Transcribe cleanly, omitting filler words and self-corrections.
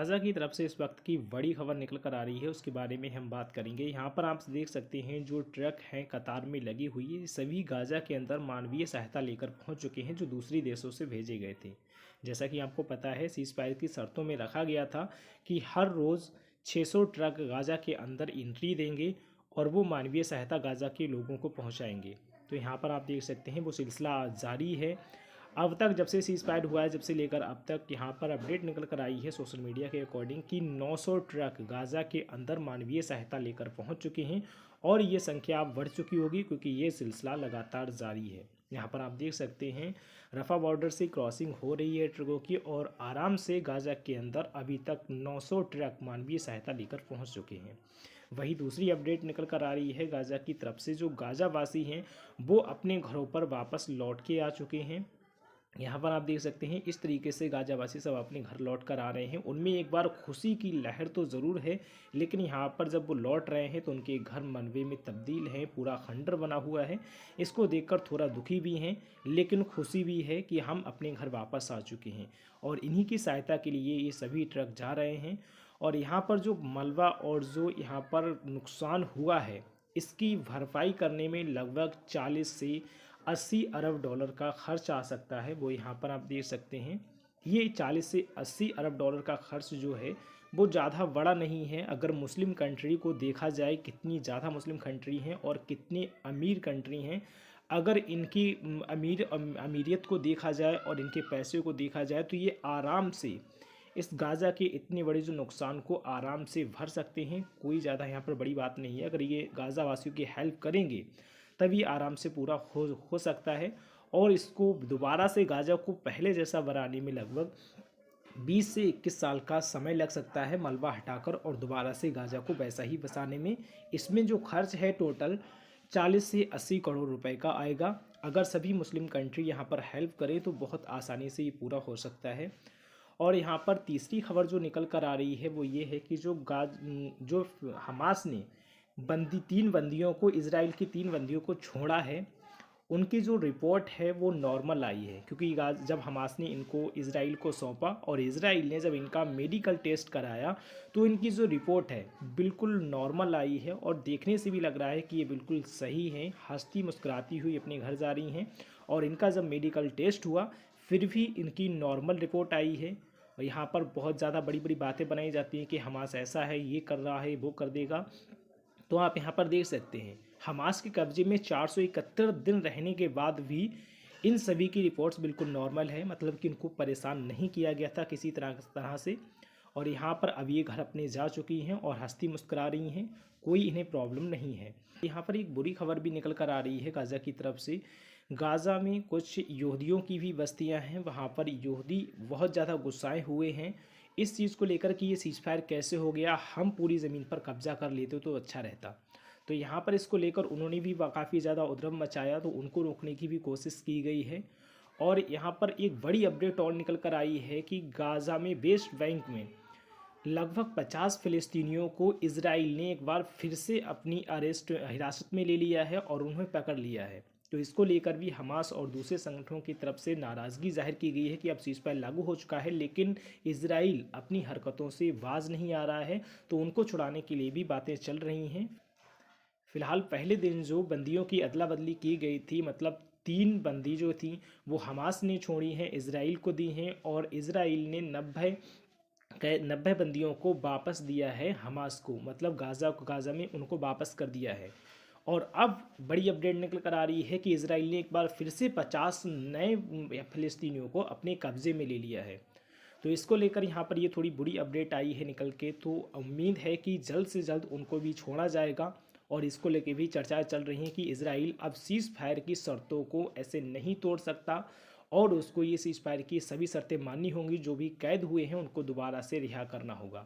Gaza की तरफ से इस वक्त की बड़ी खबर निकल कर आ रही है, उसके बारे में हम बात करेंगे। यहाँ पर आप देख सकते हैं जो ट्रक हैं कतार में लगी हुई है, सभी गाज़ा के अंदर मानवीय सहायता लेकर पहुँच चुके हैं जो दूसरी देशों से भेजे गए थे। जैसा कि आपको पता है सीज़ फायर की शर्तों में रखा गया था कि हर रोज़ 600 ट्रक गाज़ा के अंदर एंट्री देंगे और वो मानवीय सहायता गाज़ा के लोगों को पहुँचाएँगे। तो यहाँ पर आप देख सकते हैं वो सिलसिला जारी है। अब तक जब से सीज़ फायर हुआ है, जब से लेकर अब तक यहाँ पर अपडेट निकल कर आई है सोशल मीडिया के अकॉर्डिंग कि 900 ट्रक गाज़ा के अंदर मानवीय सहायता लेकर पहुँच चुके हैं और ये संख्या अब बढ़ चुकी होगी क्योंकि ये सिलसिला लगातार जारी है। यहाँ पर आप देख सकते हैं रफ़ा बॉर्डर से क्रॉसिंग हो रही है ट्रकों की और आराम से गाज़ा के अंदर अभी तक 900 ट्रक मानवीय सहायता लेकर पहुँच चुके हैं। वहीं दूसरी अपडेट निकल कर आ रही है गाज़ा की तरफ से, जो गाज़ा वासी हैं वो अपने घरों पर वापस लौट के आ चुके हैं। यहाँ पर आप देख सकते हैं इस तरीके से गाज़ावासी सब अपने घर लौट कर आ रहे हैं। उनमें एक बार खुशी की लहर तो ज़रूर है, लेकिन यहाँ पर जब वो लौट रहे हैं तो उनके घर मलबे में तब्दील हैं, पूरा खंडर बना हुआ है। इसको देखकर थोड़ा दुखी भी हैं, लेकिन खुशी भी है कि हम अपने घर वापस आ चुके हैं और इन्हीं की सहायता के लिए ये सभी ट्रक जा रहे हैं। और यहाँ पर जो मलबा और जो यहाँ पर नुकसान हुआ है, इसकी भरपाई करने में लगभग 40 से 80 अरब डॉलर का खर्च आ सकता है। वो यहाँ पर आप देख सकते हैं। ये 40 से 80 अरब डॉलर का खर्च जो है वो ज़्यादा बड़ा नहीं है। अगर मुस्लिम कंट्री को देखा जाए कितनी ज़्यादा मुस्लिम कंट्री हैं और कितनी अमीर कंट्री हैं, अगर इनकी अमीरियत को देखा जाए और इनके पैसे को देखा जाए तो ये आराम से इस गाज़ा के इतने बड़े जो नुकसान को आराम से भर सकते हैं। कोई ज़्यादा यहाँ पर बड़ी बात नहीं है। अगर ये गाज़ा वासियों की हेल्प करेंगे तभी आराम से पूरा हो सकता है और इसको दोबारा से गाज़ा को पहले जैसा बनाने में लगभग 20 से 21 साल का समय लग सकता है मलबा हटाकर और दोबारा से गाज़ा को वैसा ही बसाने में। इसमें जो खर्च है टोटल 40 से 80 करोड़ रुपए का आएगा। अगर सभी मुस्लिम कंट्री यहाँ पर हेल्प करें तो बहुत आसानी से ये पूरा हो सकता है। और यहाँ पर तीसरी खबर जो निकल कर आ रही है वो ये है कि जो हमास ने 3 बंदियों को, इज़राइल की 3 बंदियों को छोड़ा है, उनकी जो रिपोर्ट है वो नॉर्मल आई है। क्योंकि जब हमास ने इनको इज़राइल को सौंपा और इज़राइल ने जब इनका मेडिकल टेस्ट कराया तो इनकी जो रिपोर्ट है बिल्कुल नॉर्मल आई है और देखने से भी लग रहा है कि ये बिल्कुल सही हैं, हंसती मुस्कुराती हुई अपने घर जा रही हैं। और इनका जब मेडिकल टेस्ट हुआ फिर भी इनकी नॉर्मल रिपोर्ट आई है। और यहाँ पर बहुत ज़्यादा बड़ी बड़ी बातें बनाई जाती हैं कि हमास ऐसा है, ये कर रहा है, वो कर देगा। तो आप यहाँ पर देख सकते हैं हमास के कब्जे में 471 दिन रहने के बाद भी इन सभी की रिपोर्ट्स बिल्कुल नॉर्मल है, मतलब कि इनको परेशान नहीं किया गया था किसी तरह से। और यहाँ पर अब ये घर अपने जा चुकी हैं और हंसती मुस्कुरा रही हैं, कोई इन्हें प्रॉब्लम नहीं है। यहाँ पर एक बुरी खबर भी निकल कर आ रही है गाज़ा की तरफ से। गाज़ा में कुछ यहूदियों की भी बस्तियाँ हैं, वहाँ पर यहूदी बहुत ज़्यादा गुस्साए हुए हैं इस चीज़ को लेकर कि ये सीज़ फायर कैसे हो गया, हम पूरी ज़मीन पर कब्जा कर लेते तो अच्छा रहता। तो यहाँ पर इसको लेकर उन्होंने भी काफ़ी ज़्यादा उद्रम मचाया, तो उनको रोकने की भी कोशिश की गई है। और यहाँ पर एक बड़ी अपडेट और निकल कर आई है कि गाज़ा में वेस्ट बैंक में लगभग 50 फ़िलिस्तीनियों को इजराइल ने एक बार फिर से अपनी हिरासत में ले लिया है और उन्हें पकड़ लिया है। तो इसको लेकर भी हमास और दूसरे संगठनों की तरफ से नाराज़गी जाहिर की गई है कि अब सीज़ फायर लागू हो चुका है, लेकिन इजराइल अपनी हरकतों से बाज नहीं आ रहा है। तो उनको छुड़ाने के लिए भी बातें चल रही हैं। फिलहाल पहले दिन जो बंदियों की अदला बदली की गई थी, मतलब 3 बंदी जो थी वो हमास ने छोड़ी हैं, इजराइल को दी हैं और इजराइल ने 90 बंदियों को वापस दिया है हमास को, मतलब गाज़ा में उनको वापस कर दिया है। और अब बड़ी अपडेट निकल कर आ रही है कि इजराइल ने एक बार फिर से 50 नए फ़िलिस्तीनियों को अपने कब्ज़े में ले लिया है। तो इसको लेकर यहाँ पर ये थोड़ी बुरी अपडेट आई है निकल के, तो उम्मीद है कि जल्द से जल्द उनको भी छोड़ा जाएगा। और इसको लेके भी चर्चाएं चल रही हैं कि इजराइल अब सीज़ फायर की शर्तों को ऐसे नहीं तोड़ सकता और उसको ये सीज़ फायर की सभी शर्तें माननी होंगी। जो भी कैद हुए हैं उनको दोबारा से रिहा करना होगा।